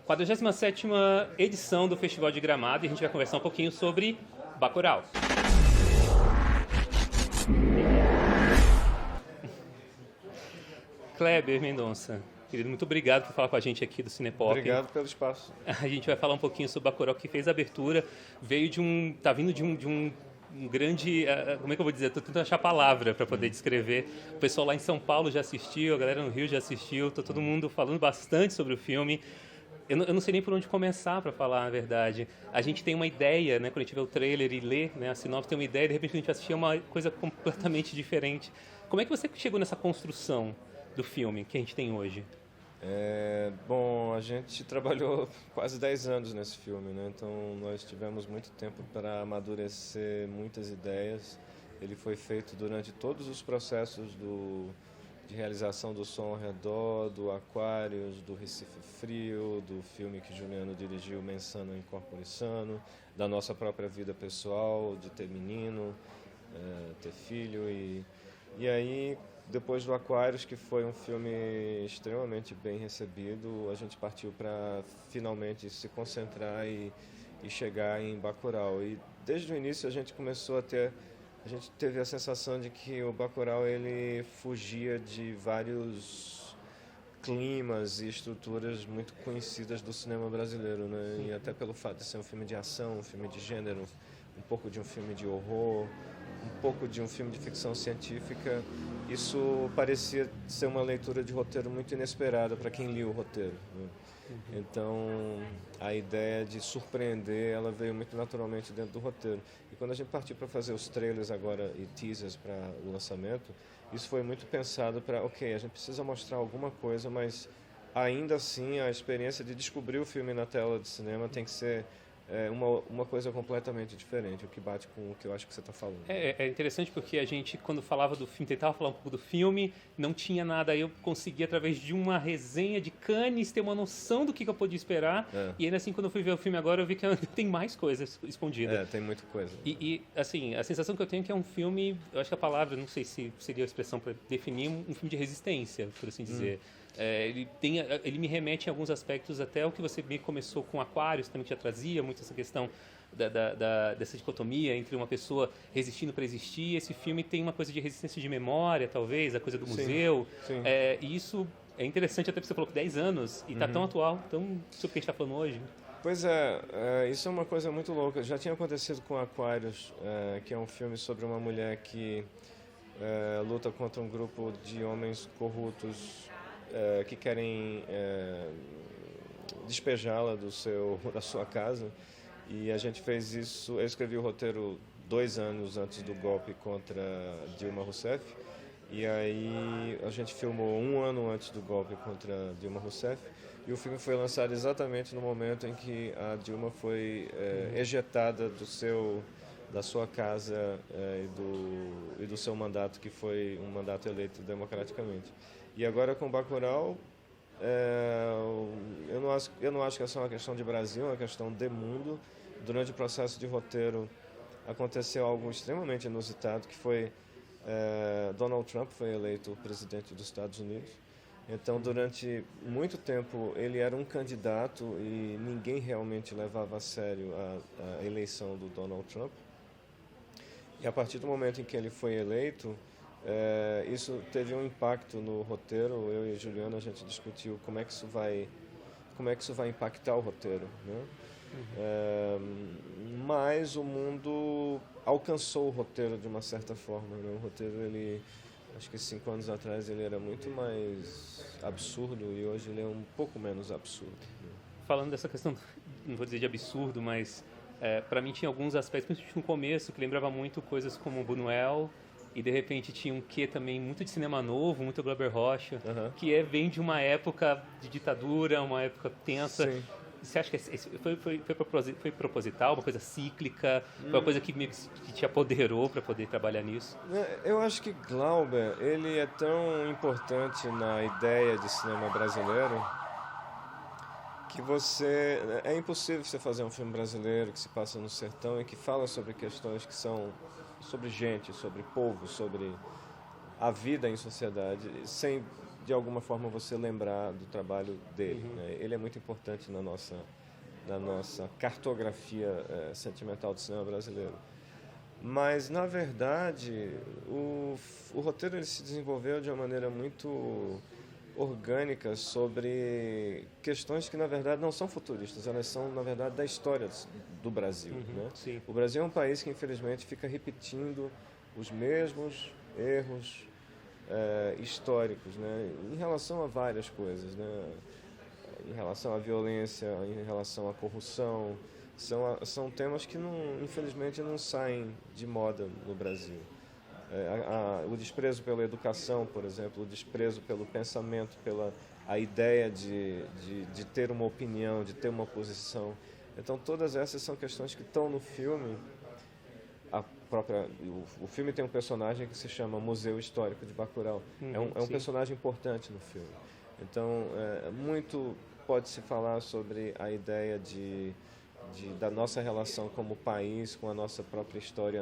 47ª edição do Festival de Gramado, e a gente vai conversar um pouquinho sobre Bacurau. Kleber Mendonça, querido, muito obrigado por falar com a gente aqui do Cinepop. Obrigado pelo espaço. A gente vai falar um pouquinho sobre Bacurau, que fez a abertura, tá vindo de um grande, como é que eu vou dizer? Estou tentando achar a palavra para poder descrever. O pessoal lá em São Paulo já assistiu, a galera no Rio já assistiu, tá todo mundo falando bastante sobre o filme. Eu não sei nem por onde começar, para falar a verdade. A gente tem uma ideia, né, quando a gente vê o trailer e lê, né, a sinopse, tem uma ideia, e de repente a gente assistir uma coisa completamente diferente. Como é que você chegou nessa construção do filme que a gente tem hoje? Bom, a gente trabalhou quase 10 anos nesse filme, né? Então nós tivemos muito tempo para amadurecer muitas ideias. Ele foi feito durante todos os processos de realização do Som ao Redor, do Aquários, do Recife Frio, do filme que Juliano dirigiu, Mensano em Corpore Sano, da nossa própria vida pessoal, de ter menino, ter filho. E aí, depois do Aquários, que foi um filme extremamente bem recebido, a gente partiu para finalmente se concentrar e chegar em Bacurau. E desde o início a gente teve a sensação de que o Bacurau ele fugia de vários climas e estruturas muito conhecidas do cinema brasileiro, né? E até pelo fato de ser um filme de ação, um filme de gênero, um pouco de um filme de horror, um pouco de um filme de ficção científica, isso parecia ser uma leitura de roteiro muito inesperada para quem lia o roteiro, né? Então, a ideia de surpreender, ela veio muito naturalmente dentro do roteiro. E quando a gente partiu para fazer os trailers agora e teasers para o lançamento, isso foi muito pensado para, a gente precisa mostrar alguma coisa, mas ainda assim a experiência de descobrir o filme na tela de cinema tem que ser uma coisa completamente diferente, o que bate com o que eu acho que você está falando. É interessante porque a gente, quando falava do filme, tentava falar um pouco do filme, não tinha nada, aí eu consegui, através de uma resenha de Cannes, ter uma noção do que eu podia esperar, e ainda assim, quando eu fui ver o filme agora, eu vi que tem mais coisas escondidas. Tem muita coisa. E, assim, a sensação que eu tenho é que é um filme, eu acho que a palavra, não sei se seria a expressão para definir, um filme de resistência, por assim dizer. Ele me remete em alguns aspectos até ao que você me começou com Aquários, também já trazia muito essa questão dessa dicotomia entre uma pessoa resistindo para existir. Esse filme tem uma coisa de resistência de memória, talvez, a coisa do museu. Sim. E isso é interessante, até porque você falou que 10 anos e está tão atual, tão sobre o que a gente está falando hoje. Pois isso é uma coisa muito louca. Já tinha acontecido com Aquários, que é um filme sobre uma mulher que luta contra um grupo de homens corruptos que querem despejá-la da sua casa. E a gente fez isso. Eu escrevi o roteiro 2 anos antes do golpe contra Dilma Rousseff, e aí a gente filmou 1 ano antes do golpe contra Dilma Rousseff, e o filme foi lançado exatamente no momento em que a Dilma foi ejetada da sua casa e do seu mandato, que foi um mandato eleito democraticamente. E agora com Bacurau, eu não acho que essa é uma questão de Brasil, é uma questão de mundo. Durante o processo de roteiro aconteceu algo extremamente inusitado, que foi Donald Trump foi eleito presidente dos Estados Unidos. Então, durante muito tempo, ele era um candidato e ninguém realmente levava a sério a eleição do Donald Trump. E a partir do momento em que ele foi eleito, isso teve um impacto no roteiro. Eu e Juliano, a gente discutiu como é que isso vai impactar o roteiro, né? Mas o mundo alcançou o roteiro de uma certa forma, né? O roteiro, acho que 5 anos atrás ele era muito mais absurdo e hoje ele é um pouco menos absurdo, né? Falando dessa questão, não vou dizer de absurdo, mas para mim tinha alguns aspectos, principalmente no começo, que lembrava muito coisas como Buñuel, e de repente tinha um quê também muito de cinema novo, muito Glauber Rocha, que vem de uma época de ditadura, uma época tensa. Sim. Você acha que foi proposital, uma coisa cíclica, foi uma coisa que te apoderou para poder trabalhar nisso? Eu acho que Glauber, ele é tão importante na ideia de cinema brasileiro que é impossível você fazer um filme brasileiro que se passa no sertão e que fala sobre questões que são sobre gente, sobre povo, sobre a vida em sociedade, sem de alguma forma você lembrar do trabalho dele. Né? Ele é muito importante na nossa cartografia sentimental do cinema brasileiro. Mas, na verdade, o roteiro ele se desenvolveu de uma maneira muito orgânica sobre questões que, na verdade, não são futuristas, elas são, na verdade, da história do Brasil. Né? Sim. O Brasil é um país que, infelizmente, fica repetindo os mesmos erros históricos, né? Em relação a várias coisas, né? Em relação à violência, em relação à corrupção. São temas que, infelizmente, não saem de moda no Brasil. O desprezo pela educação, por exemplo, o desprezo pelo pensamento, pela a ideia de ter uma opinião, de ter uma posição. Então, todas essas são questões que estão no filme. O filme tem um personagem que se chama Museu Histórico de Bacurau. É um personagem importante no filme. Então, muito pode-se falar sobre a ideia da nossa relação como país com a nossa própria história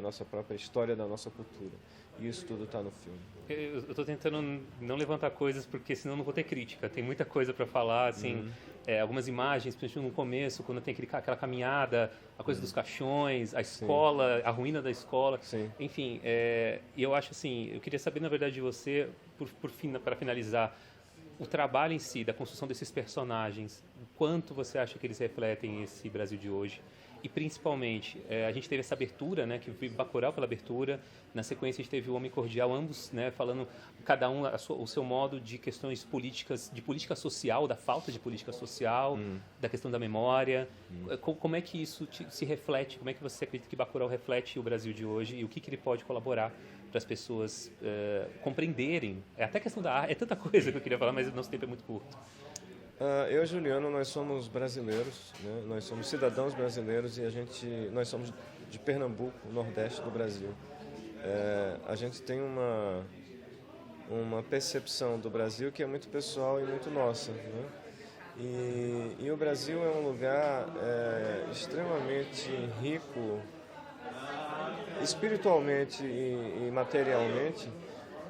da nossa cultura. E isso tudo está no filme. Eu estou tentando não levantar coisas, porque senão não vou ter crítica. Tem muita coisa para falar, assim, algumas imagens, principalmente no começo, quando tem aquela caminhada, a coisa dos caixões, a escola, a ruína da escola. Sim. Enfim, e eu acho assim, eu queria saber, na verdade, de você, para finalizar, o trabalho em si, da construção desses personagens, o quanto você acha que eles refletem esse Brasil de hoje? E principalmente, a gente teve essa abertura, né, que veio Bacurau pela abertura, na sequência a gente teve o Homem Cordial, ambos, né, falando cada um o seu modo de questões políticas, de política social, da falta de política social, da questão da memória. Como é que isso se reflete, como é que você acredita que Bacurau reflete o Brasil de hoje e o que ele pode colaborar para as pessoas compreenderem? É até questão da arte, é tanta coisa que eu queria falar, mas o nosso tempo é muito curto. Eu e Juliano, nós somos brasileiros, né? Nós somos cidadãos brasileiros e nós somos de Pernambuco, nordeste do Brasil. A gente tem uma percepção do Brasil que é muito pessoal e muito nossa, né? E o Brasil é um lugar extremamente rico espiritualmente e materialmente,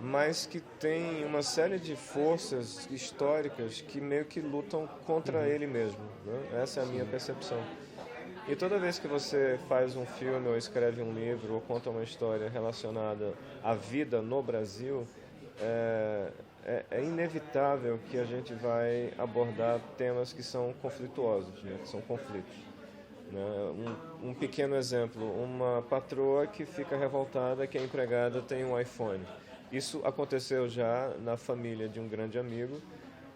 mas que tem uma série de forças históricas que meio que lutam contra ele mesmo, né? Essa é a minha percepção. E toda vez que você faz um filme ou escreve um livro ou conta uma história relacionada à vida no Brasil, é inevitável que a gente vai abordar temas que são conflituosos, né? Que são conflitos. Né? Um pequeno exemplo, uma patroa que fica revoltada que a empregada tem um iPhone. Isso aconteceu já na família de um grande amigo.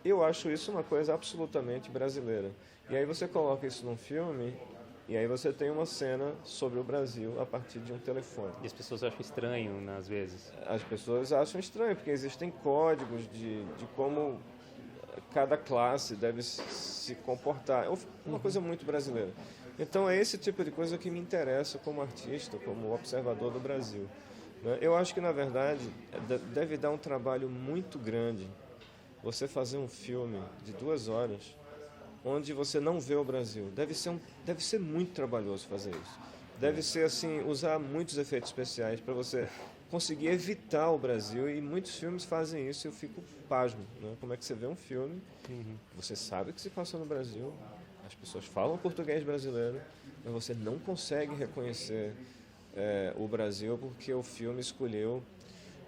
Eu acho isso uma coisa absolutamente brasileira. E aí você coloca isso num filme e aí você tem uma cena sobre o Brasil a partir de um telefone. E as pessoas acham estranho, né, às vezes. As pessoas acham estranho, porque existem códigos de como cada classe deve se comportar. É uma coisa muito brasileira. Então é esse tipo de coisa que me interessa como artista, como observador do Brasil. Eu acho que, na verdade, deve dar um trabalho muito grande você fazer um filme de 2 horas onde você não vê o Brasil. Deve ser muito trabalhoso fazer isso. Deve ser, assim, usar muitos efeitos especiais para você conseguir evitar o Brasil, e muitos filmes fazem isso e eu fico pasmo. Né? Como é que você vê um filme, você sabe que se passa no Brasil, as pessoas falam português brasileiro, mas você não consegue reconhecer o Brasil porque o filme escolheu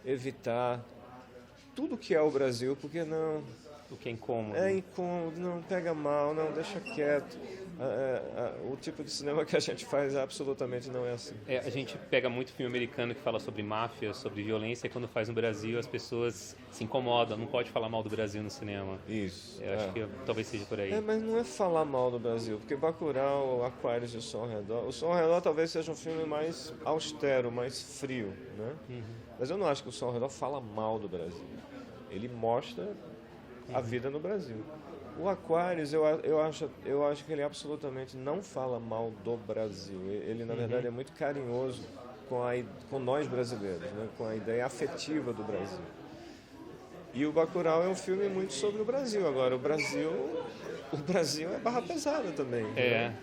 evitar tudo que é o Brasil, porque não... O que é incômodo. É incômodo, não pega mal, não deixa quieto. O tipo de cinema que a gente faz absolutamente não é assim. A gente pega muito filme americano que fala sobre máfia, sobre violência, e quando faz no Brasil as pessoas se incomodam, não pode falar mal do Brasil no cinema. Isso. Eu acho que talvez seja por aí. Mas não é falar mal do Brasil, porque Bacurau, Aquários e O Som ao Redor... O Som ao Redor talvez seja um filme mais austero, mais frio, né? Mas eu não acho que O Som ao Redor fala mal do Brasil. Ele mostra a vida no Brasil. O Aquários, eu acho que ele absolutamente não fala mal do Brasil. Ele, na verdade, é muito carinhoso com nós brasileiros, né? Com a ideia afetiva do Brasil. E o Bacurau é um filme muito sobre o Brasil. Agora, o Brasil é barra pesada também. Né?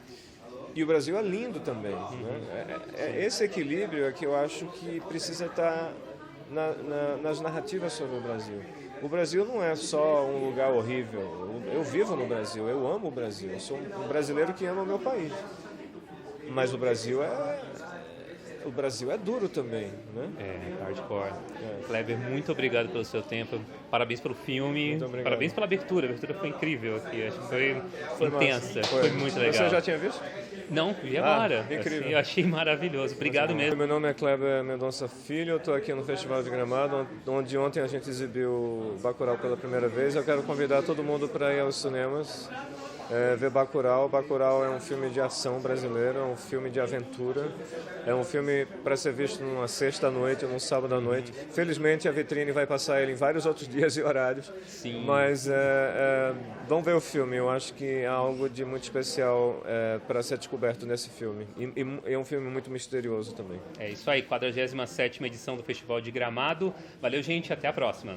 E o Brasil é lindo também. Né? Esse equilíbrio é que eu acho que precisa estar nas narrativas sobre o Brasil. O Brasil não é só um lugar horrível. Eu vivo no Brasil, eu amo o Brasil. Eu sou um brasileiro que ama o meu país. Mas o Brasil é duro também, né? É, hardcore. Kleber, muito obrigado pelo seu tempo. Parabéns pelo filme. Muito obrigado. Parabéns pela abertura. A abertura foi incrível aqui. Acho que foi intensa. massa. Foi muito legal. Você já tinha visto? Não, vi agora. incrível. Assim, eu achei maravilhoso. Obrigado mesmo. Meu nome é Kleber Mendonça Filho, eu estou aqui no Festival de Gramado, onde ontem a gente exibiu Bacurau pela primeira vez. Eu quero convidar todo mundo para ir aos cinemas, ver Bacurau. Bacurau é um filme de ação brasileiro, é um filme de aventura, é um filme para ser visto numa sexta-noite ou num sábado à noite. Felizmente a vitrine vai passar ele em vários outros dias e horários. Sim. Mas vão ver o filme, eu acho que há algo de muito especial para ser descoberto nesse filme. E é um filme muito misterioso também. É isso aí, 47ª edição do Festival de Gramado. Valeu, gente, até a próxima.